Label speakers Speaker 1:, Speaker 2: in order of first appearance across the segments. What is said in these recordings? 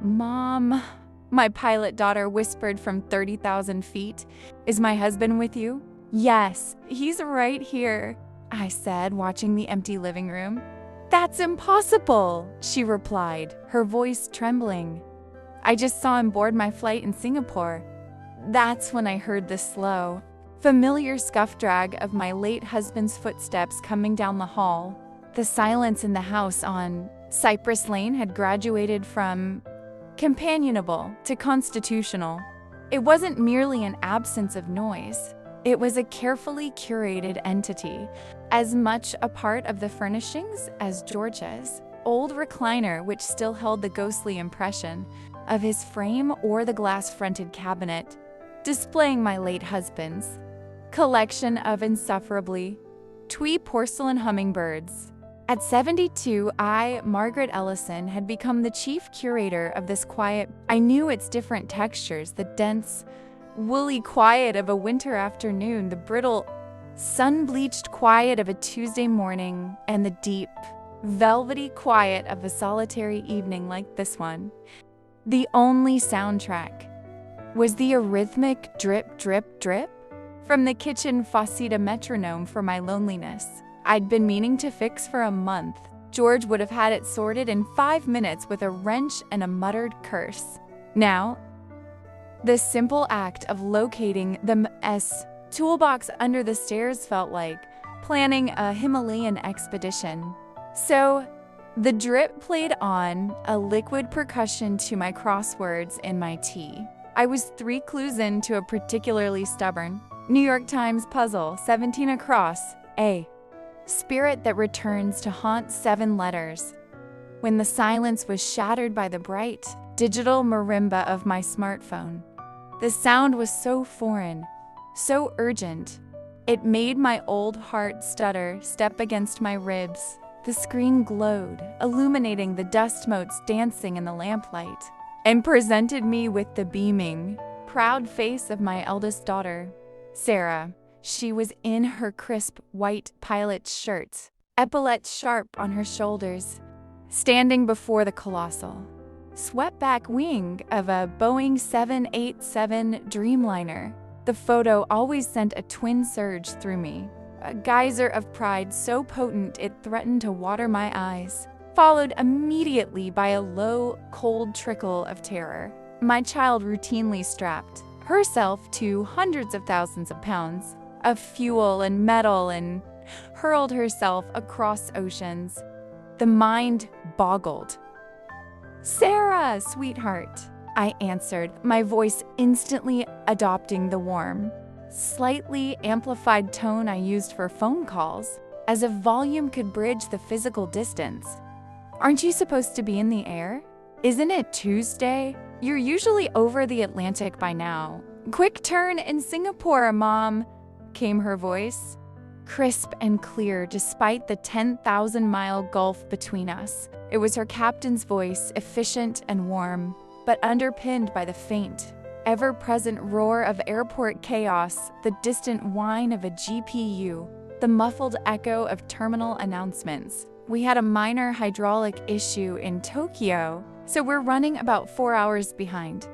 Speaker 1: Mom, my pilot daughter whispered from 30,000 feet. Is my husband with you? Yes, he's right here, I said, watching the empty living room. That's impossible, she replied, her voice trembling. I just saw him board my flight in Singapore. That's when I heard the slow, familiar scuff drag of my late husband's footsteps coming down the hall. The silence in the house on Cypress Lane had graduated from companionable to constitutional. It wasn't merely an absence of noise. It was a carefully curated entity, as much a part of the furnishings as George's old recliner, which still held the ghostly impression of his frame, or the glass-fronted cabinet displaying my late husband's collection of insufferably twee porcelain hummingbirds. At 72, I, Margaret Ellison, had become the chief curator of this quiet. I knew its different textures, the dense, woolly quiet of a winter afternoon, the brittle, sun-bleached quiet of a Tuesday morning, and the deep, velvety quiet of a solitary evening like this one. The only soundtrack was the arrhythmic drip, drip, drip from the kitchen fauceta metronome for my loneliness. I'd been meaning to fix for a month. George would have had it sorted in 5 minutes with a wrench and a muttered curse. Now, the simple act of locating the MS toolbox under the stairs felt like planning a Himalayan expedition. So, the drip played on, a liquid percussion to my crosswords in my tea. I was 3 clues into a particularly stubborn New York Times puzzle, 17 across, A. Spirit that returns to haunt 7 letters. When the silence was shattered by the bright, digital marimba of my smartphone. The sound was so foreign, so urgent. It made my old heart stutter, step against my ribs. The screen glowed, illuminating the dust motes dancing in the lamplight, and presented me with the beaming, proud face of my eldest daughter, Sarah. She was in her crisp white pilot shirt, epaulets sharp on her shoulders, standing before the colossal, swept-back wing of a Boeing 787 Dreamliner. The photo always sent a twin surge through me, a geyser of pride so potent it threatened to water my eyes, followed immediately by a low, cold trickle of terror. My child routinely strapped herself to hundreds of thousands of pounds of fuel and metal and hurled herself across oceans. The mind boggled. "Sarah, sweetheart," I answered, my voice instantly adopting the warm, slightly amplified tone I used for phone calls, as if volume could bridge the physical distance. "Aren't you supposed to be in the air? Isn't it Tuesday? You're usually over the Atlantic by now." "Quick turn in Singapore, Mom," came her voice, crisp and clear despite the 10,000-mile gulf between us. It was her captain's voice, efficient and warm, but underpinned by the faint, ever-present roar of airport chaos, the distant whine of a GPU, the muffled echo of terminal announcements. "We had a minor hydraulic issue in Tokyo, so we're running about 4 hours behind.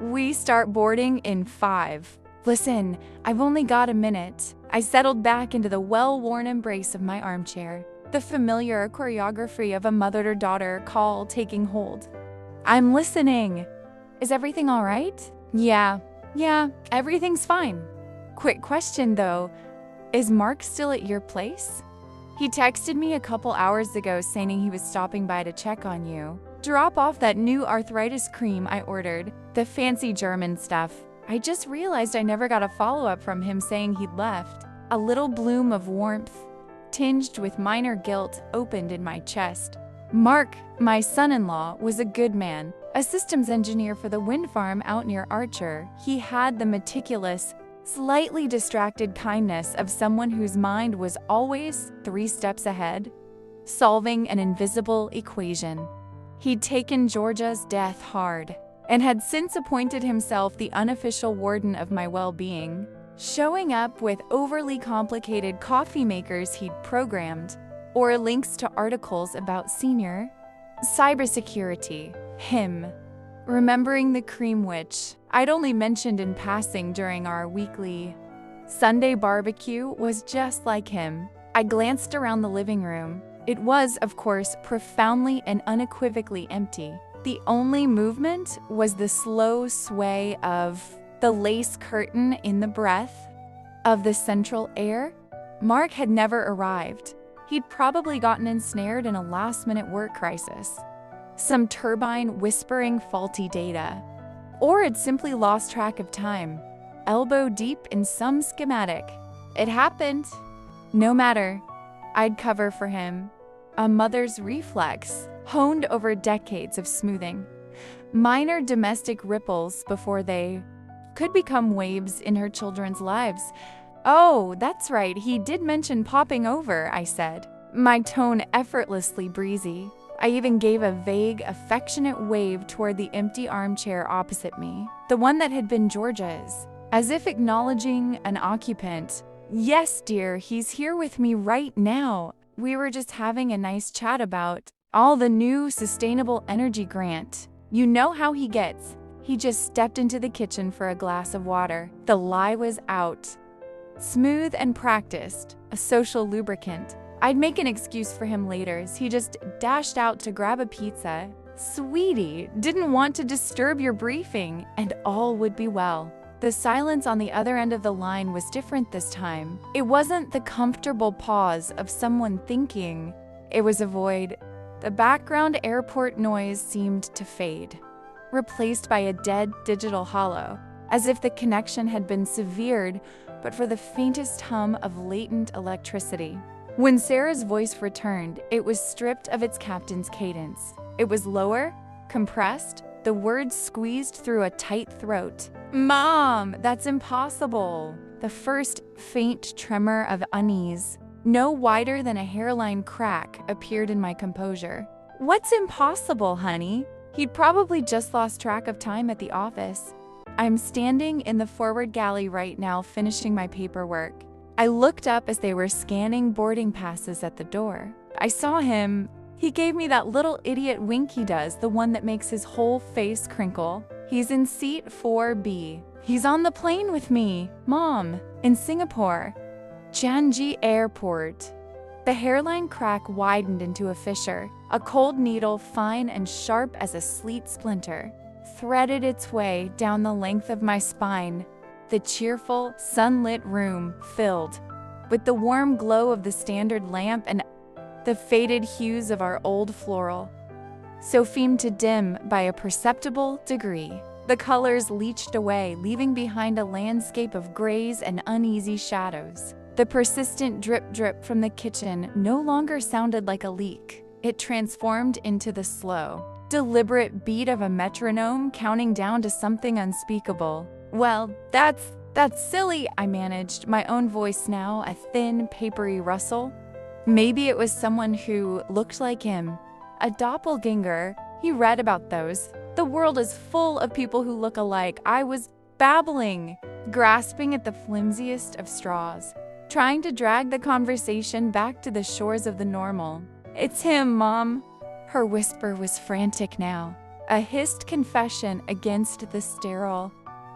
Speaker 1: We start boarding in 5. Listen, I've only got a minute." I settled back into the well-worn embrace of my armchair, the familiar choreography of a mother-to-daughter call taking hold. "I'm listening. Is everything all right?" Yeah, everything's fine. Quick question though, is Mark still at your place? He texted me a couple hours ago saying he was stopping by to check on you. Drop off that new arthritis cream I ordered, the fancy German stuff. I just realized I never got a follow-up from him saying he'd left. A little bloom of warmth, tinged with minor guilt, opened in my chest. Mark, my son-in-law, was a good man, a systems engineer for the wind farm out near Archer. He had the meticulous, slightly distracted kindness of someone whose mind was always 3 steps ahead, solving an invisible equation. He'd taken Georgia's death hard, and had since appointed himself the unofficial warden of my well-being, showing up with overly complicated coffee makers he'd programmed, or links to articles about senior cybersecurity. Him. remembering the cream witch I'd only mentioned in passing during our weekly Sunday barbecue was just like him. I glanced around the living room. It was, of course, profoundly and unequivocally empty. The only movement was the slow sway of the lace curtain in the breath of the central air. Mark had never arrived. He'd probably gotten ensnared in a last-minute work crisis, some turbine whispering faulty data, or had simply lost track of time, elbow deep in some schematic. It happened. No matter, I'd cover for him. A mother's reflex, honed over decades of smoothing. Minor domestic ripples before they could become waves in her children's lives. Oh, that's right, he did mention popping over, I said, my tone effortlessly breezy. I even gave a vague, affectionate wave toward the empty armchair opposite me, the one that had been George's, as if acknowledging an occupant. Yes, dear, he's here with me right now. We were just having a nice chat about all the new sustainable energy grant. You know how he gets. He just stepped into the kitchen for a glass of water. The lie was out. Smooth and practiced, a social lubricant. I'd make an excuse for him later as he just dashed out to grab a pizza. Sweetie, didn't want to disturb your briefing, and all would be well. The silence on the other end of the line was different this time. It wasn't the comfortable pause of someone thinking. It was a void. The background airport noise seemed to fade, replaced by a dead digital hollow, as if the connection had been severed but for the faintest hum of latent electricity. When Sarah's voice returned, it was stripped of its captain's cadence. It was lower, compressed, the words squeezed through a tight throat. Mom, that's impossible. The first faint tremor of unease, no wider than a hairline crack, appeared in my composure. What's impossible, honey? He'd probably just lost track of time at the office. I'm standing in the forward galley right now finishing my paperwork. I looked up as they were scanning boarding passes at the door. I saw him. He gave me that little idiot wink he does, the one that makes his whole face crinkle. He's in seat 4B. He's on the plane with me, Mom, in Singapore. Changi Airport. The hairline crack widened into a fissure. A cold needle, fine and sharp as a sleet splinter, threaded its way down the length of my spine. The cheerful, sunlit room filled with the warm glow of the standard lamp and the faded hues of our old floral, so famed to dim by a perceptible degree. The colors leached away, leaving behind a landscape of grays and uneasy shadows. The persistent drip-drip from the kitchen no longer sounded like a leak. It transformed into the slow, deliberate beat of a metronome counting down to something unspeakable. Well, that's silly, I managed, my own voice now a thin, papery rustle. Maybe it was someone who looked like him. A doppelganger. He read about those. The world is full of people who look alike. I was babbling, grasping at the flimsiest of straws, trying to drag the conversation back to the shores of the normal. It's him, Mom. Her whisper was frantic now, a hissed confession against the sterile,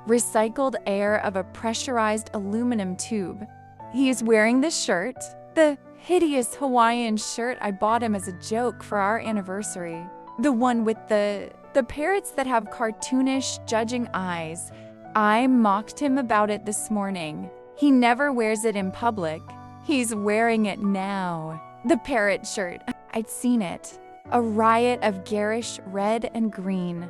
Speaker 1: recycled air of a pressurized aluminum tube. He's wearing this shirt, the hideous Hawaiian shirt I bought him as a joke for our anniversary. The one with the parrots that have cartoonish, judging eyes. I mocked him about it this morning. He never wears it in public. He's wearing it now. The parrot shirt. I'd seen it. A riot of garish red and green,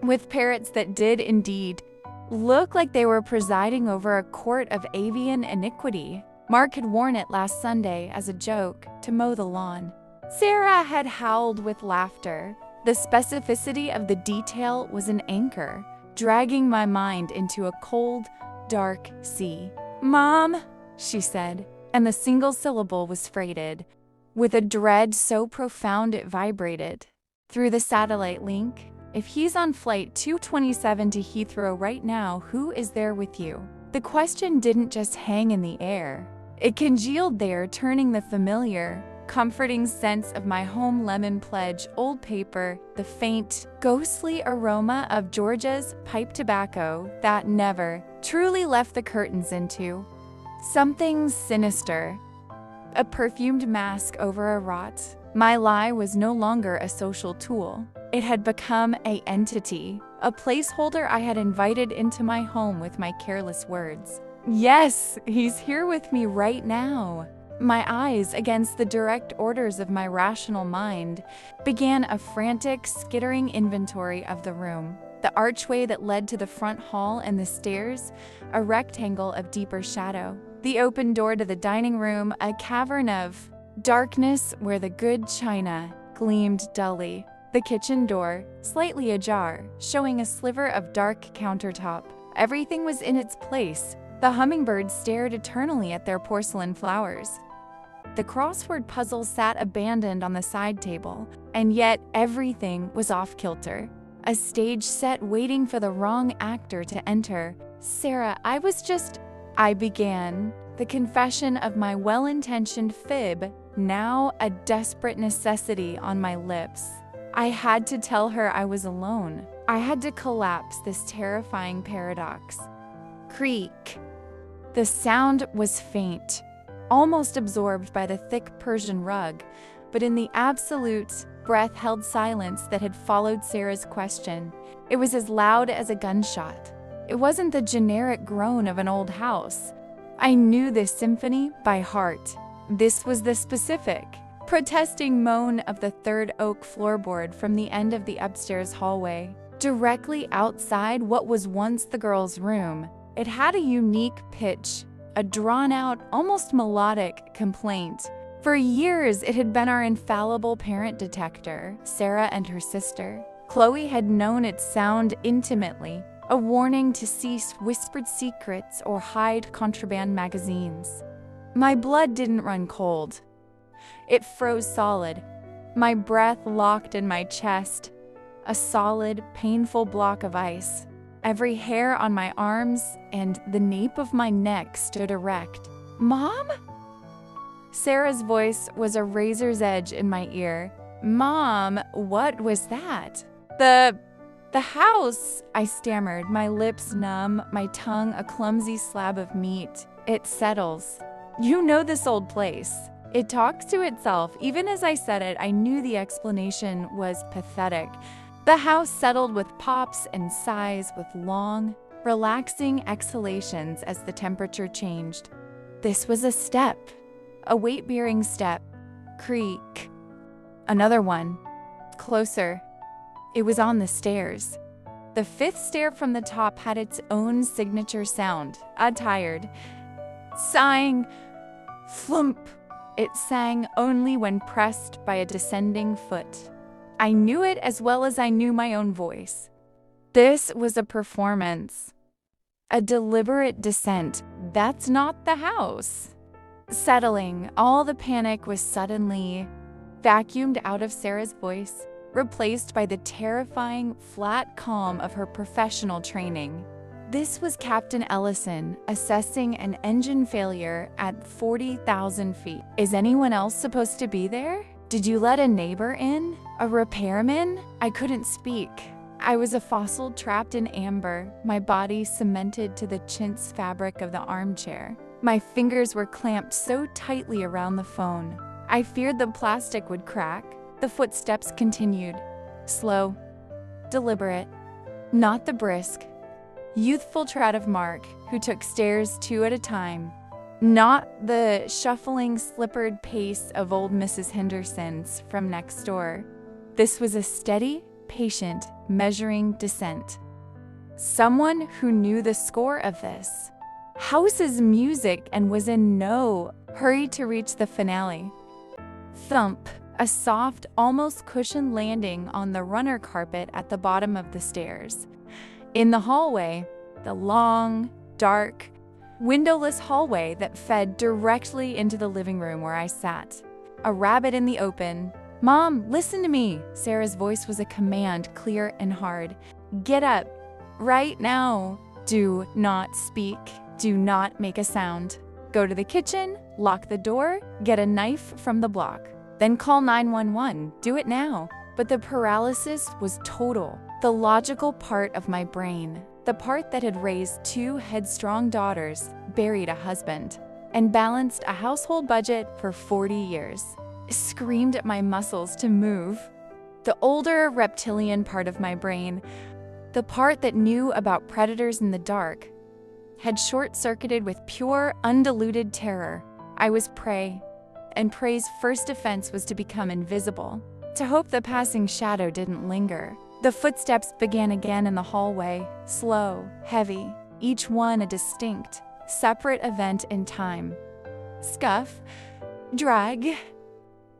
Speaker 1: with parrots that did indeed look like they were presiding over a court of avian iniquity. Mark had worn it last Sunday as a joke to mow the lawn. Sarah had howled with laughter. The specificity of the detail was an anchor, dragging my mind into a cold, dark sea. Mom, she said, and the single syllable was freighted with a dread so profound it vibrated. Through the satellite link, if he's on flight 227 to Heathrow right now, who is there with you? The question didn't just hang in the air. It congealed there, turning the familiar, comforting scents of my home lemon pledge old paper, the faint, ghostly aroma of Georgia's pipe tobacco that never truly left the curtains into. Something sinister. A perfumed mask over a rot. My lie was no longer a social tool. It had become an entity, a placeholder I had invited into my home with my careless words. Yes, he's here with me right now. My eyes, against the direct orders of my rational mind, began a frantic, skittering inventory of the room. The archway that led to the front hall and the stairs, a rectangle of deeper shadow. The open door to the dining room, a cavern of darkness where the good china gleamed dully. The kitchen door, slightly ajar, showing a sliver of dark countertop. Everything was in its place. The hummingbirds stared eternally at their porcelain flowers. The crossword puzzle sat abandoned on the side table, and yet everything was off-kilter. A stage set waiting for the wrong actor to enter. Sarah, I began, the confession of my well-intentioned fib, now a desperate necessity on my lips. I had to tell her I was alone. I had to collapse this terrifying paradox. Creak. The sound was faint, almost absorbed by the thick Persian rug, but in the absolute, breath-held silence that had followed Sarah's question, it was as loud as a gunshot. It wasn't the generic groan of an old house. I knew this symphony by heart. This was the specific, protesting moan of the third oak floorboard from the end of the upstairs hallway. Directly outside what was once the girls' room, it had a unique pitch, a drawn-out, almost melodic complaint. For years, it had been our infallible parent detector, Sarah and her sister. Chloe had known its sound intimately, a warning to cease whispered secrets or hide contraband magazines. My blood didn't run cold. It froze solid, my breath locked in my chest, a solid, painful block of ice. Every hair on my arms and the nape of my neck stood erect. Mom? Sarah's voice was a razor's edge in my ear. Mom, what was that? The house, I stammered, my lips numb, my tongue a clumsy slab of meat. It settles. You know this old place. It talks to itself. Even as I said it, I knew the explanation was pathetic. The house settled with pops and sighs, with long, relaxing exhalations as the temperature changed. This was a step, a weight-bearing step. Creak. Another one. Closer. It was on the stairs. The fifth stair from the top had its own signature sound, a tired, sighing flump. It sang only when pressed by a descending foot. I knew it as well as I knew my own voice. This was a performance, a deliberate descent. That's not the house. Settling, all the panic was suddenly vacuumed out of Sarah's voice, replaced by the terrifying, flat calm of her professional training. This was Captain Ellison assessing an engine failure at 40,000 feet. Is anyone else supposed to be there? Did you let a neighbor in? A repairman? I couldn't speak. I was a fossil trapped in amber, my body cemented to the chintz fabric of the armchair. My fingers were clamped so tightly around the phone. I feared the plastic would crack. The footsteps continued. Slow, deliberate, not the brisk, youthful tread of Mark, who took stairs two at a time. Not the shuffling, slippered pace of old Mrs. Henderson's from next door. This was a steady, patient, measuring descent. Someone who knew the score of this house's music and was in no hurry to reach the finale. Thump, a soft, almost cushioned landing on the runner carpet at the bottom of the stairs. In the hallway, the long, dark, windowless hallway that fed directly into the living room where I sat. A rabbit in the open. Mom, listen to me. Sarah's voice was a command, clear and hard. Get up. Right now. Do not speak. Do not make a sound. Go to the kitchen, lock the door, get a knife from the block. Then call 911. Do it now. But the paralysis was total. The logical part of my brain, the part that had raised 2 headstrong daughters, buried a husband, and balanced a household budget for 40 years, screamed at my muscles to move. The older reptilian part of my brain, the part that knew about predators in the dark, had short-circuited with pure, undiluted terror. I was prey, and prey's first defense was to become invisible, to hope the passing shadow didn't linger. The footsteps began again in the hallway, slow, heavy, each one a distinct, separate event in time. Scuff, drag,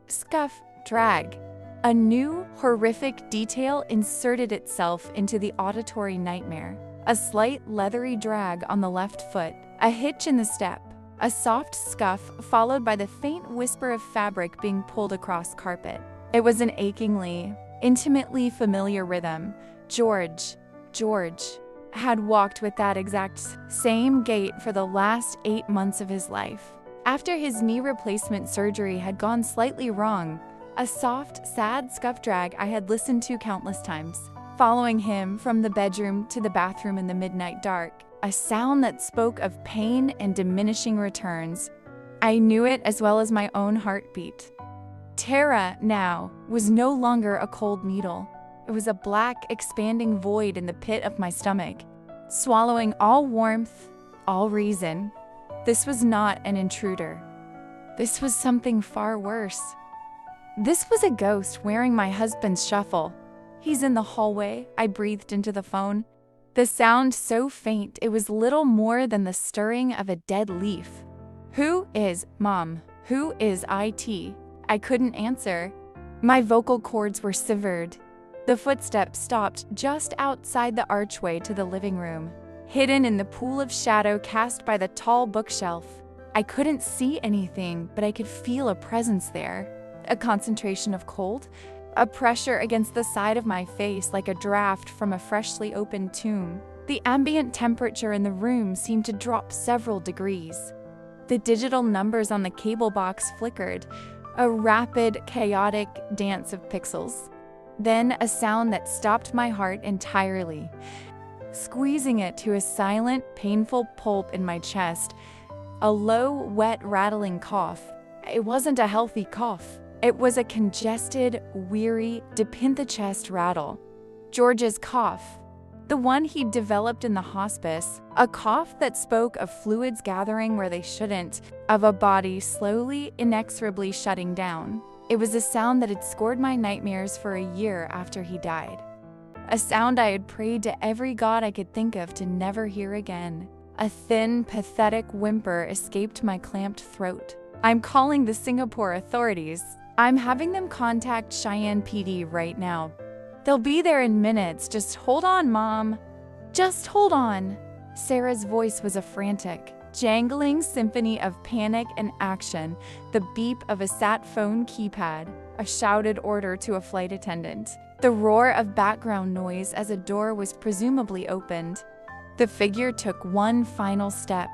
Speaker 1: scuff, drag. A new, horrific detail inserted itself into the auditory nightmare. A slight, leathery drag on the left foot, a hitch in the step, a soft scuff followed by the faint whisper of fabric being pulled across carpet. It was an achingly, intimately familiar rhythm. George had walked with that exact same gait for the last 8 months of his life. After his knee replacement surgery had gone slightly wrong, a soft, sad scuff drag I had listened to countless times, following him from the bedroom to the bathroom in the midnight dark, a sound that spoke of pain and diminishing returns. I knew it as well as my own heartbeat. Tara, now, was no longer a cold needle. It was a black, expanding void in the pit of my stomach, swallowing all warmth, all reason. This was not an intruder. This was something far worse. This was a ghost wearing my husband's shuffle. He's in the hallway, I breathed into the phone. The sound so faint it was little more than the stirring of a dead leaf. Who is Mom? Who is IT? I couldn't answer. My vocal cords were severed. The footsteps stopped just outside the archway to the living room, hidden in the pool of shadow cast by the tall bookshelf. I couldn't see anything, but I could feel a presence there. A concentration of cold, a pressure against the side of my face like a draft from a freshly opened tomb. The ambient temperature in the room seemed to drop several degrees. The digital numbers on the cable box flickered, a rapid, chaotic dance of pixels. Then a sound that stopped my heart entirely, squeezing it to a silent, painful pulp in my chest. A low, wet, rattling cough. It wasn't a healthy cough. It was a congested, weary, deep-in-the-chest rattle. George's cough. The one he'd developed in the hospice. A cough that spoke of fluids gathering where they shouldn't, of a body slowly, inexorably shutting down. It was a sound that had scored my nightmares for a year after he died. A sound I had prayed to every god I could think of to never hear again. A thin, pathetic whimper escaped my clamped throat. I'm calling the Singapore authorities. I'm having them contact Cheyenne PD right now. They'll be there in minutes. Just hold on, Mom. Just hold on. Sarah's voice was a frantic, jangling symphony of panic and action, the beep of a sat phone keypad, a shouted order to a flight attendant, the roar of background noise as a door was presumably opened. The figure took one final step,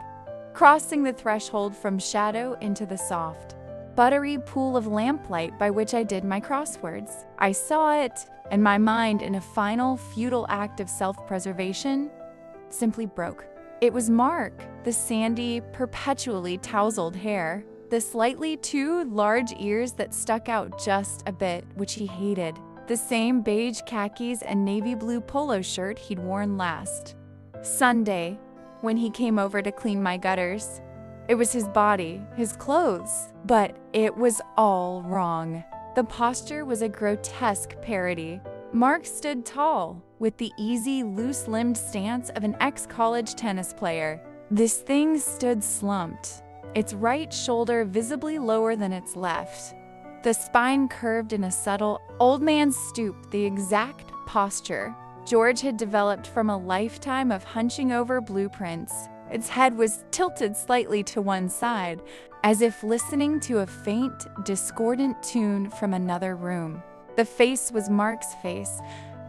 Speaker 1: crossing the threshold from shadow into the soft, buttery pool of lamplight by which I did my crosswords. I saw it, and my mind, in a final, futile act of self-preservation, simply broke. It was Mark, the sandy, perpetually tousled hair, the slightly too large ears that stuck out just a bit, which he hated, the same beige khakis and navy blue polo shirt he'd worn last Sunday, when he came over to clean my gutters. It was his body, his clothes, but it was all wrong. The posture was a grotesque parody. Mark stood tall, with the easy, loose-limbed stance of an ex-college tennis player. This thing stood slumped, its right shoulder visibly lower than its left. The spine curved in a subtle, old man stoop, the exact posture George had developed from a lifetime of hunching over blueprints. Its head was tilted slightly to one side, as if listening to a faint, discordant tune from another room. The face was Mark's face,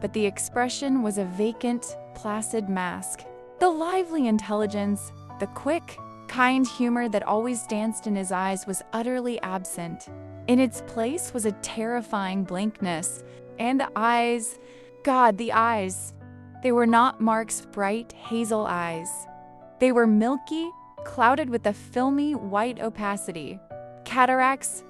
Speaker 1: but the expression was a vacant, placid mask. The lively intelligence, the quick, kind humor that always danced in his eyes was utterly absent. In its place was a terrifying blankness, and the eyes, God, the eyes. They were not Mark's bright hazel eyes. They were milky, clouded with a filmy white opacity. Cataracts,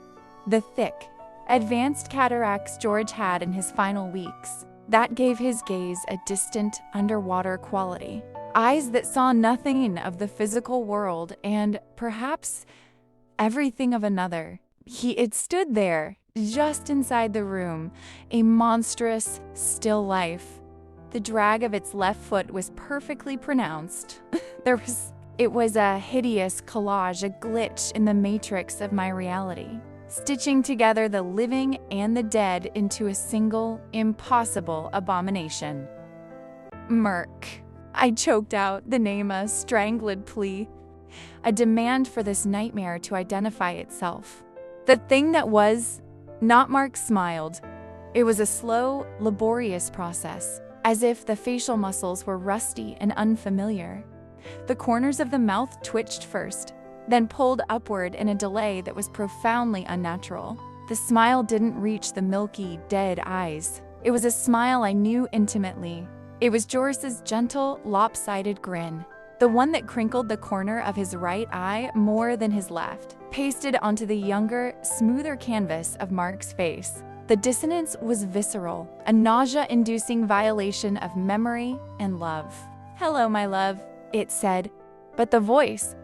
Speaker 1: the thick, advanced cataracts George had in his final weeks. That gave his gaze a distant, underwater quality. Eyes that saw nothing of the physical world and, perhaps, everything of another. It stood there, just inside the room, a monstrous, still life. The drag of its left foot was perfectly pronounced. It was a hideous collage, a glitch in the matrix of my reality, stitching together the living and the dead into a single, impossible abomination. Merc. I choked out, the name a strangled plea, a demand for this nightmare to identify itself. The thing that was, not Mark smiled. It was a slow, laborious process, as if the facial muscles were rusty and unfamiliar. The corners of the mouth twitched first, then pulled upward in a delay that was profoundly unnatural. The smile didn't reach the milky, dead eyes. It was a smile I knew intimately. It was Joris's gentle, lopsided grin, the one that crinkled the corner of his right eye more than his left, pasted onto the younger, smoother canvas of Mark's face. The dissonance was visceral, a nausea-inducing violation of memory and love. "Hello, my love," it said, but the voice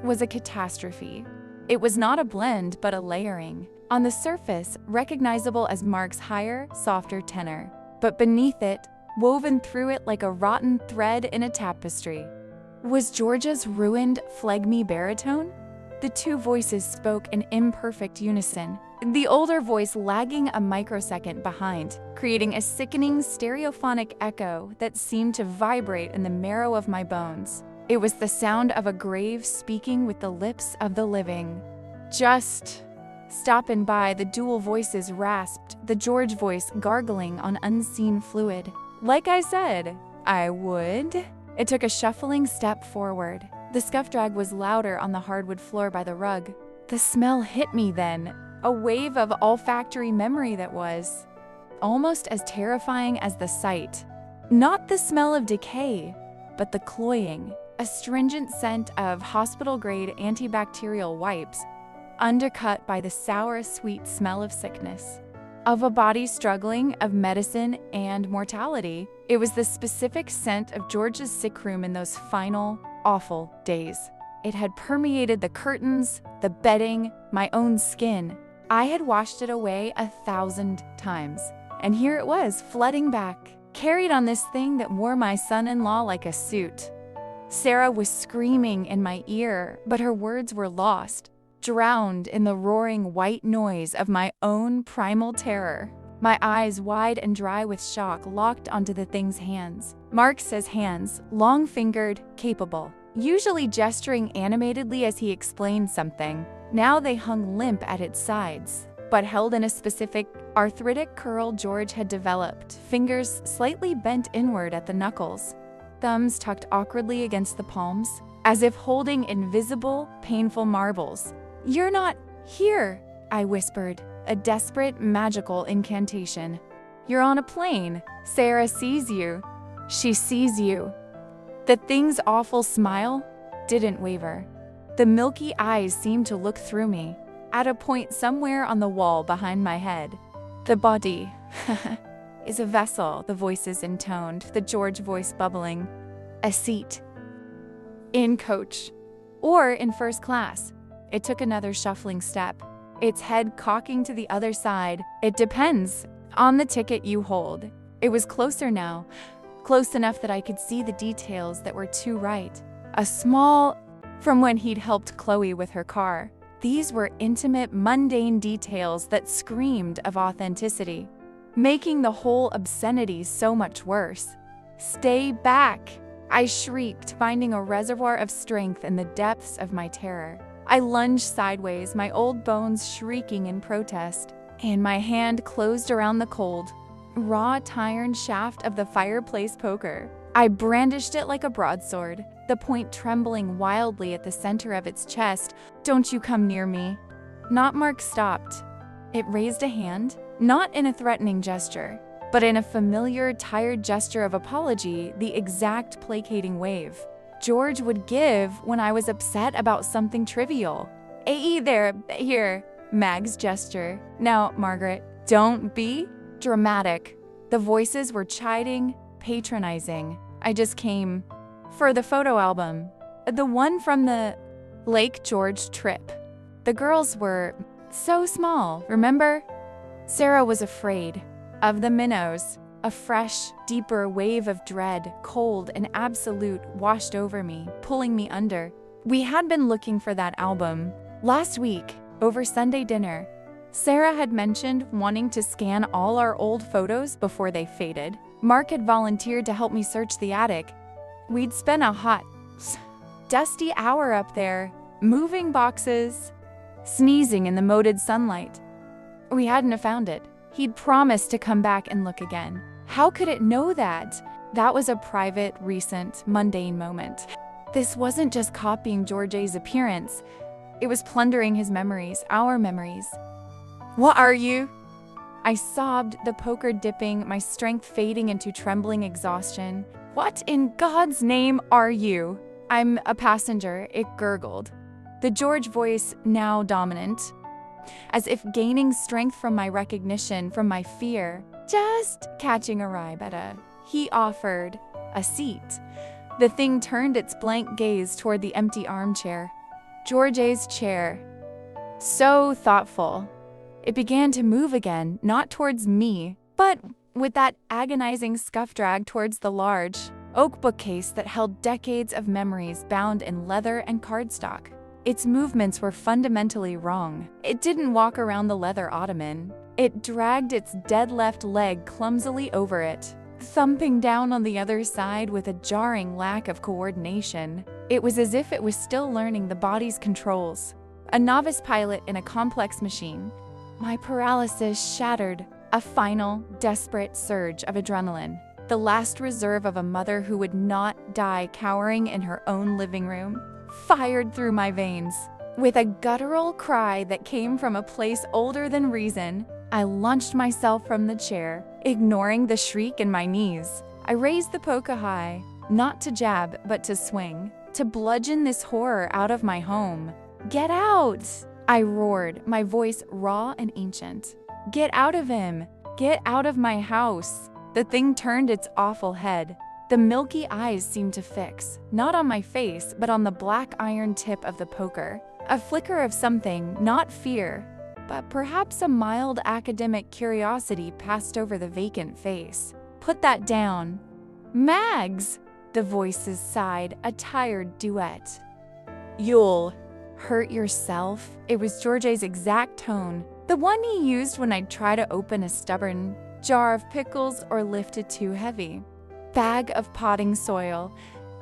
Speaker 1: was a catastrophe. It was not a blend, but a layering. On the surface, recognizable as Mark's higher, softer tenor, but beneath it, woven through it like a rotten thread in a tapestry, was George's ruined, phlegmy baritone. The two voices spoke in imperfect unison, the older voice lagging a microsecond behind, creating a sickening stereophonic echo that seemed to vibrate in the marrow of my bones. It was the sound of a grave speaking with the lips of the living. "Just stopping by," the dual voices rasped, the George voice gargling on unseen fluid. "Like I said, I would." It took a shuffling step forward. The scuff drag was louder on the hardwood floor by the rug. The smell hit me then, a wave of olfactory memory that was almost as terrifying as the sight. Not the smell of decay, but the cloying, astringent scent of hospital-grade antibacterial wipes, undercut by the sour, sweet smell of sickness, of a body struggling, of medicine and mortality. It was the specific scent of George's sick room in those final, awful days. It had permeated the curtains, the bedding, my own skin. I had washed it away 1,000 times, and here it was, flooding back, carried on this thing that wore my son-in-law like a suit. Sarah was screaming in my ear, but her words were lost, drowned in the roaring white noise of my own primal terror. My eyes, wide and dry with shock, locked onto the thing's hands. Mark's hands, long-fingered, capable, usually gesturing animatedly as he explained something. Now they hung limp at its sides, but held in a specific, arthritic curl George had developed, fingers slightly bent inward at the knuckles, thumbs tucked awkwardly against the palms, as if holding invisible, painful marbles. "You're not here," I whispered, a desperate, magical incantation. "You're on a plane. Sarah sees you. She sees you." The thing's awful smile didn't waver. The milky eyes seemed to look through me, at a point somewhere on the wall behind my head. "The body is a vessel," the voices intoned, the George voice bubbling. "A seat. In coach. Or in first class." It took another shuffling step, its head cocking to the other side. "It depends on the ticket you hold." It was closer now, close enough that I could see the details that were too right. A small, from when he'd helped Chloe with her car. These were intimate, mundane details that screamed of authenticity, making the whole obscenity so much worse. "Stay back!" I shrieked, finding a reservoir of strength in the depths of my terror. I lunged sideways, my old bones shrieking in protest, and my hand closed around the cold, raw iron shaft of the fireplace poker. I brandished it like a broadsword, the point trembling wildly at the center of its chest. "Don't you come near me." Not Mark stopped. It raised a hand, not in a threatening gesture, but in a familiar, tired gesture of apology, the exact placating wave George would give when I was upset about something trivial. "Hey there, here," Mag's gesture. "Now, Margaret, don't be dramatic." The voices were chiding, patronizing. I just came for the photo album, the one from the Lake George trip. The girls were so small, remember? Sarah was afraid of the minnows. A fresh, deeper wave of dread, cold and absolute, washed over me, pulling me under. We had been looking for that album. Last week, over Sunday dinner, Sarah had mentioned wanting to scan all our old photos before they faded. Mark had volunteered to help me search the attic. We'd spent a hot, dusty hour up there, moving boxes, sneezing in the moted sunlight. We hadn't found it. He'd promised to come back and look again. How could it know that? That was a private, recent, mundane moment. This wasn't just copying George's appearance. It was plundering his memories, our memories. "What are you?" I sobbed, the poker dipping, my strength fading into trembling exhaustion. "What in God's name are you?" "I'm a passenger," it gurgled. The George voice, now dominant, as if gaining strength from my recognition, from my fear. Just catching a ride, he offered a seat. The thing turned its blank gaze toward the empty armchair. George's chair. So thoughtful. It began to move again, not towards me, but with that agonizing scuff drag towards the large oak bookcase that held decades of memories bound in leather and cardstock. Its movements were fundamentally wrong. It didn't walk around the leather ottoman. It dragged its dead left leg clumsily over it, thumping down on the other side with a jarring lack of coordination. It was as if it was still learning the body's controls. A novice pilot in a complex machine. My paralysis shattered. A final, desperate surge of adrenaline. The last reserve of a mother who would not die cowering in her own living room, fired through my veins. With a guttural cry that came from a place older than reason, I launched myself from the chair, ignoring the shriek in my knees. I raised the poker high, not to jab, but to swing, to bludgeon this horror out of my home. "Get out!" I roared, my voice raw and ancient. "Get out of him! Get out of my house!" The thing turned its awful head. The milky eyes seemed to fix, not on my face, but on the black iron tip of the poker. A flicker of something, not fear, but perhaps a mild academic curiosity passed over the vacant face. "Put that down." "Mags!" The voices sighed, a tired duet. "You'll hurt yourself." It was George's exact tone, the one he used when I'd try to open a stubborn jar of pickles or lift it too heavy. "Bag of potting soil."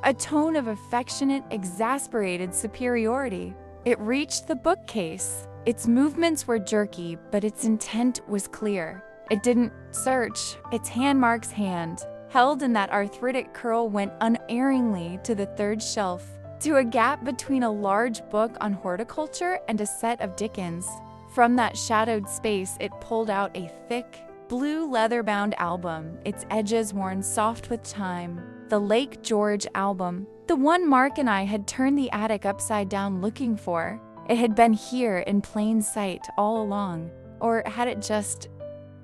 Speaker 1: A tone of affectionate, exasperated superiority. It reached the bookcase. Its movements were jerky, but its intent was clear. It didn't search. Its hand Mark's hand, held in that arthritic curl, went unerringly to the third shelf, to a gap between a large book on horticulture and a set of Dickens. From that shadowed space, it pulled out a thick, blue leather-bound album, its edges worn soft with time. The Lake George album, the one Mark and I had turned the attic upside down looking for. It had been here in plain sight all along. Or had it just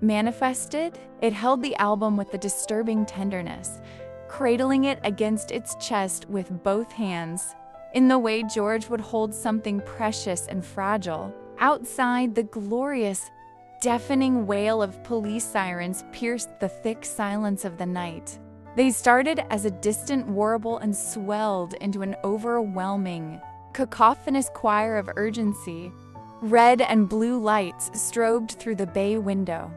Speaker 1: manifested? It held the album with a disturbing tenderness, cradling it against its chest with both hands, in the way George would hold something precious and fragile. Outside, the glorious, deafening wail of police sirens pierced the thick silence of the night. They started as a distant warble and swelled into an overwhelming, cacophonous choir of urgency. Red and blue lights strobed through the bay window,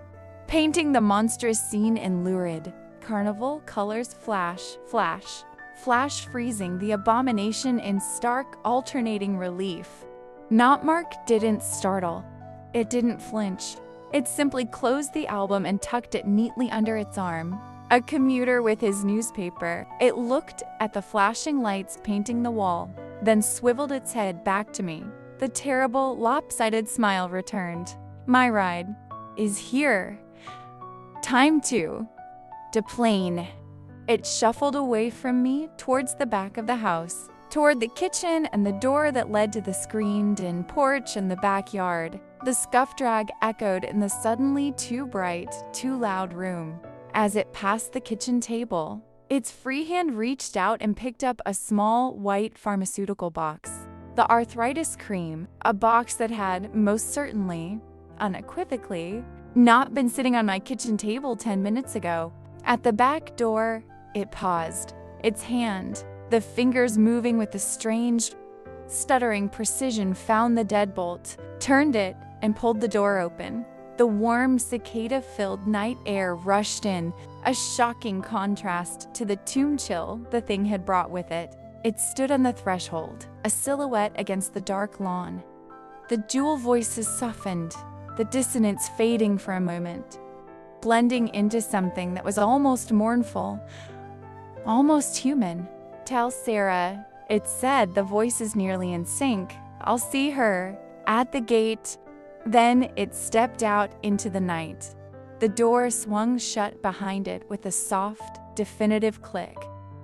Speaker 1: painting the monstrous scene in lurid carnival colors. Flash, flash, flash, freezing the abomination in stark, alternating relief. Not Mark didn't startle. It didn't flinch. It simply closed the album and tucked it neatly under its arm. A commuter with his newspaper, it looked at the flashing lights painting the wall, then swiveled its head back to me. The terrible, lopsided smile returned. My ride is here. Time to deplane. It shuffled away from me towards the back of the house, toward the kitchen and the door that led to the screened-in porch and the backyard. The scuff drag echoed in the suddenly too bright, too loud room. As it passed the kitchen table, its free hand reached out and picked up a small, white pharmaceutical box. The arthritis cream, a box that had, most certainly, unequivocally, not been sitting on my kitchen table 10 minutes ago. At the back door, it paused, its hand, the fingers moving with a strange, stuttering precision, found the deadbolt, turned it, and pulled the door open. The warm, cicada-filled night air rushed in, a shocking contrast to the tomb chill the thing had brought with it. It stood on the threshold, a silhouette against the dark lawn. The jewel voices softened, the dissonance fading for a moment, blending into something that was almost mournful, almost human. "Tell Sarah," it said, the voices nearly in sync. "I'll see her at the gate." Then it stepped out into the night. The door swung shut behind it with a soft, definitive click.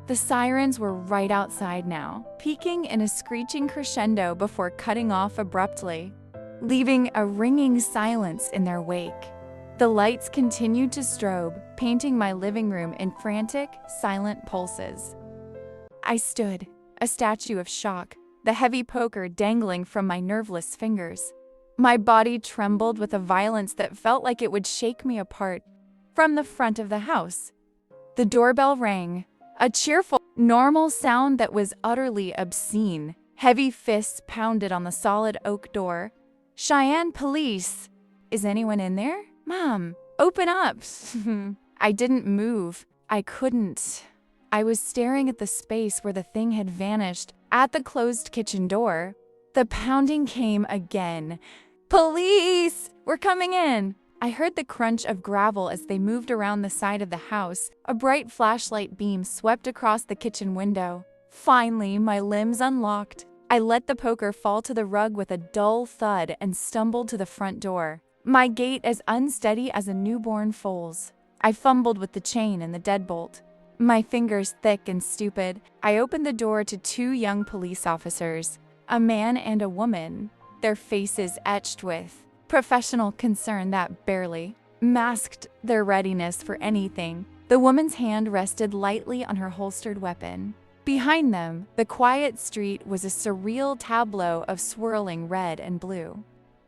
Speaker 1: The sirens were right outside now, peaking in a screeching crescendo before cutting off abruptly, leaving a ringing silence in their wake. The lights continued to strobe, painting my living room in frantic, silent pulses. I stood, a statue of shock, the heavy poker dangling from my nerveless fingers. My body trembled with a violence that felt like it would shake me apart. From the front of the house, the doorbell rang, a cheerful, normal sound that was utterly obscene. Heavy fists pounded on the solid oak door. "Cheyenne Police! Is anyone in there? Mom, open up!" I didn't move. I couldn't. I was staring at the space where the thing had vanished, at the closed kitchen door. The pounding came again. "Police! We're coming in!" I heard the crunch of gravel as they moved around the side of the house. A bright flashlight beam swept across the kitchen window. Finally, my limbs unlocked. I let the poker fall to the rug with a dull thud and stumbled to the front door, my gait as unsteady as a newborn foal's. I fumbled with the chain and the deadbolt, my fingers thick and stupid. I opened the door to two young police officers, a man and a woman, their faces etched with professional concern that barely masked their readiness for anything. The woman's hand rested lightly on her holstered weapon. Behind them, the quiet street was a surreal tableau of swirling red and blue,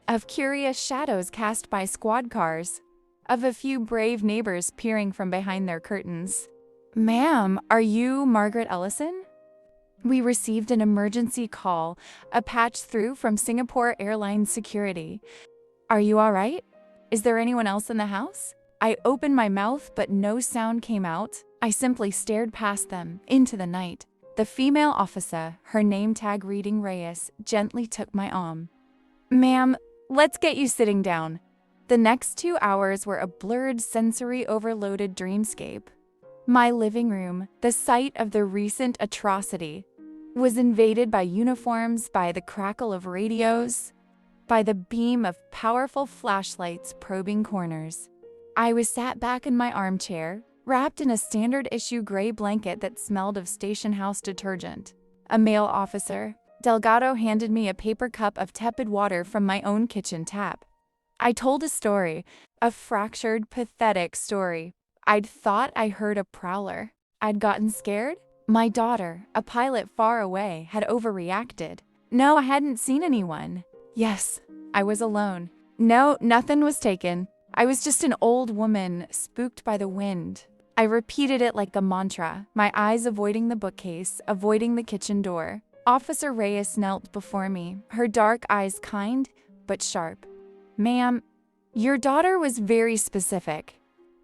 Speaker 1: of curious shadows cast by squad cars, of a few brave neighbors peering from behind their curtains. "Ma'am, are you Margaret Ellison? We received an emergency call, a patch through from Singapore Airlines security. Are you all right? Is there anyone else in the house?" I opened my mouth, but no sound came out. I simply stared past them, into the night. The female officer, her name tag reading Reyes, gently took my arm. "Ma'am, let's get you sitting down." The next 2 hours were a blurred, sensory-overloaded dreamscape. My living room, the site of the recent atrocity, was invaded by uniforms, by the crackle of radios, by the beam of powerful flashlights probing corners. I was sat back in my armchair, wrapped in a standard-issue gray blanket that smelled of station house detergent. A male officer, Delgado, handed me a paper cup of tepid water from my own kitchen tap. I told a story, a fractured, pathetic story. I'd thought I heard a prowler. I'd gotten scared. My daughter, a pilot far away, had overreacted. No, I hadn't seen anyone. Yes, I was alone. No, nothing was taken. I was just an old woman, spooked by the wind. I repeated it like a mantra, my eyes avoiding the bookcase, avoiding the kitchen door. Officer Reyes knelt before me, her dark eyes kind but sharp. "Ma'am, your daughter was very specific.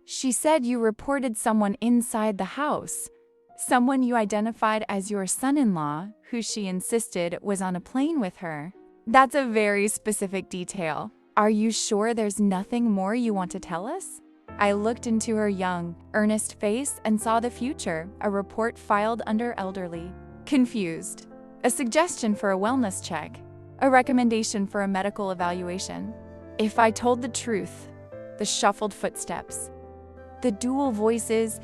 Speaker 1: She said you reported someone inside the house, someone you identified as your son-in-law, who she insisted was on a plane with her. That's a very specific detail. Are you sure there's nothing more you want to tell us?" I looked into her young, earnest face and saw the future, a report filed under elderly. Confused. A suggestion for a wellness check. a recommendation for a medical evaluation. If I told the truth, the shuffled footsteps, the dual voices,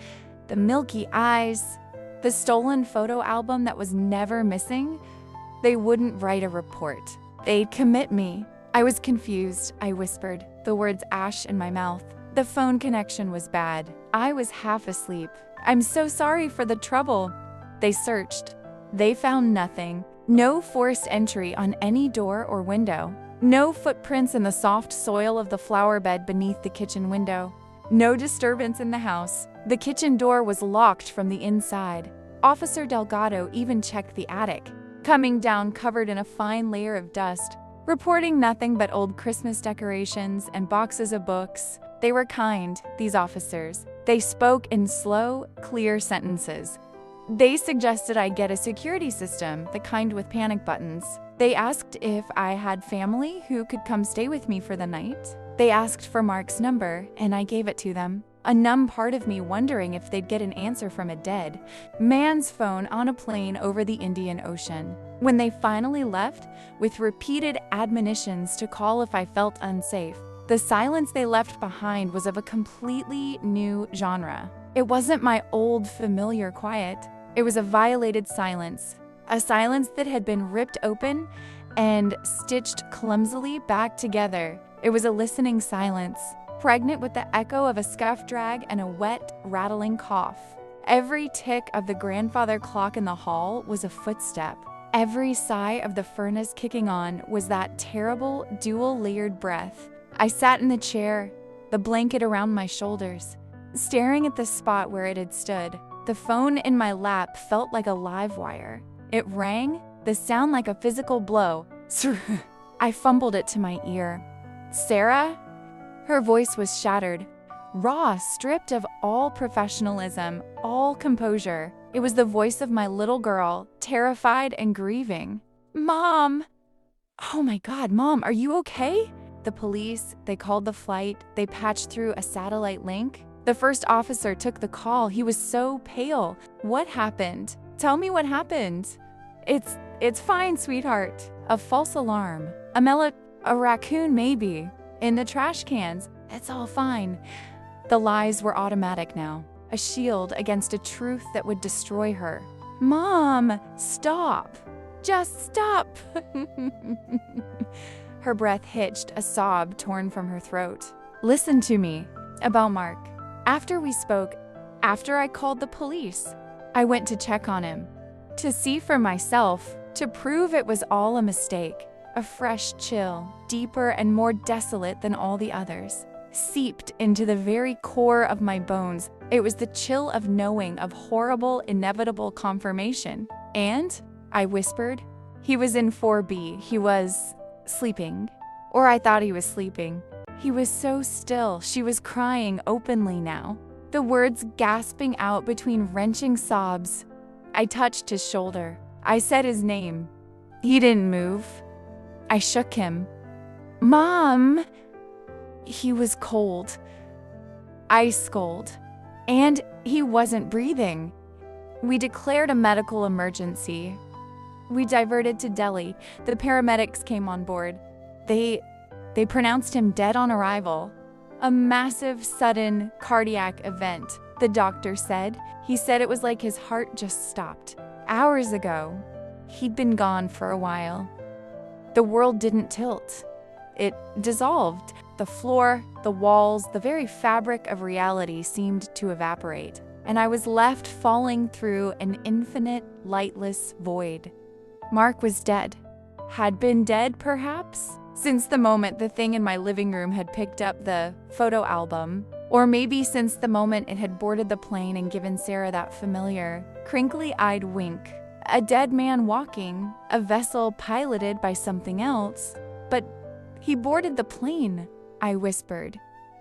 Speaker 1: the milky eyes, the stolen photo album that was never missing, they wouldn't write a report. They'd commit me. I was confused, I whispered, the words ash in my mouth. The phone connection was bad. I was half asleep. I'm so sorry for the trouble. They searched. They found nothing. No forced entry on any door or window. No footprints in the soft soil of the flower bed beneath the kitchen window. No disturbance in the house. The kitchen door was locked from the inside. Officer Delgado even checked the attic, coming down covered in a fine layer of dust, reporting nothing but old Christmas decorations and boxes of books. They were kind, these officers. They spoke in slow, clear sentences. They suggested I get a security system, the kind with panic buttons. They asked if I had family who could come stay with me for the night. They asked for Mark's number, and I gave it to them. A numb part of me wondering if they'd get an answer from a dead man's phone on a plane over the Indian Ocean. When they finally left, with repeated admonitions to call if I felt unsafe, the silence they left behind was of a completely new genre. It wasn't my old, familiar quiet. It was a violated silence, a silence that had been ripped open and stitched clumsily back together. It was a listening silence, pregnant with the echo of a scuff drag and a wet, rattling cough. Every tick of the grandfather clock in the hall was a footstep. Every sigh of the furnace kicking on was that terrible, dual-layered breath. I sat in the chair, the blanket around my shoulders, staring at the spot where it had stood. The phone in my lap felt like a live wire. It rang, the sound like a physical blow. I fumbled it to my ear. Sarah? Her voice was shattered, raw, stripped of all professionalism, all composure. It was the voice of my little girl, terrified and grieving. Mom! Oh my God, Mom, are you okay? The police, they called the flight, they patched through a satellite link. The first officer took the call. He was so pale. What happened? Tell me what happened. It's fine, sweetheart. A false alarm. A raccoon maybe. In the trash cans. It's all fine. The lies were automatic now. A shield against a truth that would destroy her. Mom, stop. Just stop. Her breath hitched, a sob torn from her throat. Listen to me. About Mark. After we spoke, after I called the police, I went to check on him. To see for myself, to prove it was all a mistake. A fresh chill, deeper and more desolate than all the others, seeped into the very core of my bones. It was the chill of knowing of horrible, inevitable confirmation. And, I whispered, he was in 4B. He was sleeping. Or I thought he was sleeping. He was so still. She was crying openly now, the words gasping out between wrenching sobs. I touched his shoulder. I said his name. He didn't move. I shook him. Mom! He was cold. Ice cold. And he wasn't breathing. We declared a medical emergency. We diverted to Delhi. The paramedics came on board. They pronounced him dead on arrival. A massive, sudden cardiac event, the doctor said. He said it was like his heart just stopped. Hours ago, he'd been gone for a while. The world didn't tilt. It dissolved. The floor, the walls, the very fabric of reality seemed to evaporate, and I was left falling through an infinite, lightless void. Mark was dead. Had been dead, perhaps? Since the moment the thing in my living room had picked up the photo album, or maybe since the moment it had boarded the plane and given Sarah that familiar, crinkly-eyed wink. A dead man walking, a vessel piloted by something else. But he boarded the plane, I whispered,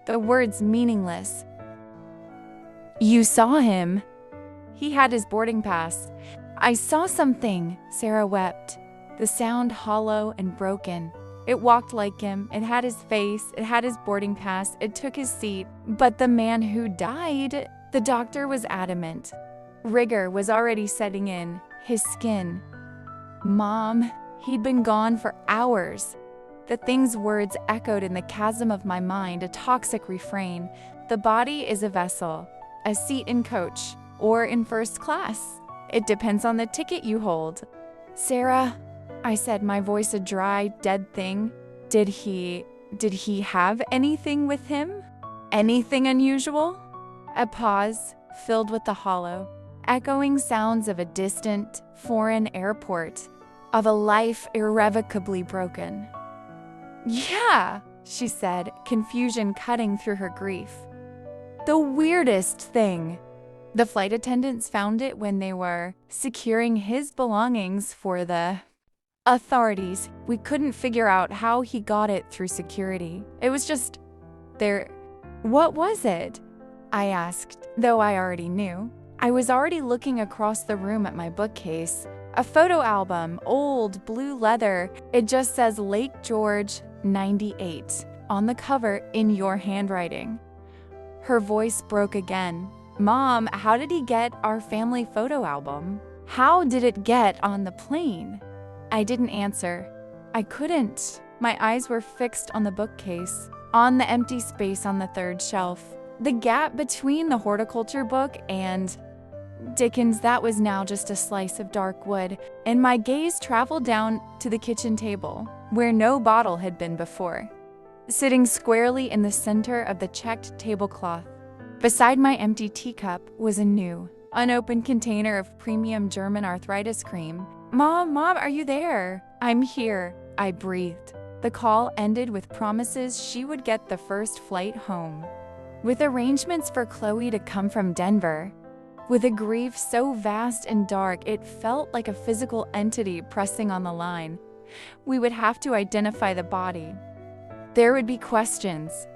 Speaker 1: the words meaningless. You saw him. He had his boarding pass. I saw something, Sarah wept, the sound hollow and broken. It walked like him, it had his face, it had his boarding pass, it took his seat. But the man who died, the doctor was adamant. Rigor was already setting in, his skin. Mom, He'd been gone for hours. The thing's words echoed in the chasm of my mind, a toxic refrain. The body is a vessel, a seat in coach, or in first class. It depends on the ticket you hold. Sarah, I said, my voice a dry, dead thing. Did he have anything with him? Anything unusual? A pause, filled with the hollow, echoing sounds of a distant, foreign airport, of a life irrevocably broken. Yeah, she said, confusion cutting through her grief. The weirdest thing. The flight attendants found it when they were securing his belongings for the authorities. We couldn't figure out how he got it through security. It was just there. What was it? I asked, though I already knew. I was already looking across the room at my bookcase. A photo album, old, blue leather. It just says Lake George, 98, on the cover in your handwriting. Her voice broke again. Mom, how did he get our family photo album? How did it get on the plane? I didn't answer. I couldn't. My eyes were fixed on the bookcase, on the empty space on the third shelf. The gap between the horticulture book and Dickens, that was now just a slice of dark wood, and my gaze traveled down to the kitchen table, where no bottle had been before. Sitting squarely in the center of the checked tablecloth, beside my empty teacup, was a new, unopened container of premium German arthritis cream. Mom, are you there? I'm here, I breathed. The call ended with promises she would get the first flight home, with arrangements for Chloe to come from Denver. With a grief so vast and dark, it felt like a physical entity pressing on the line. We would have to identify the body. There would be questions.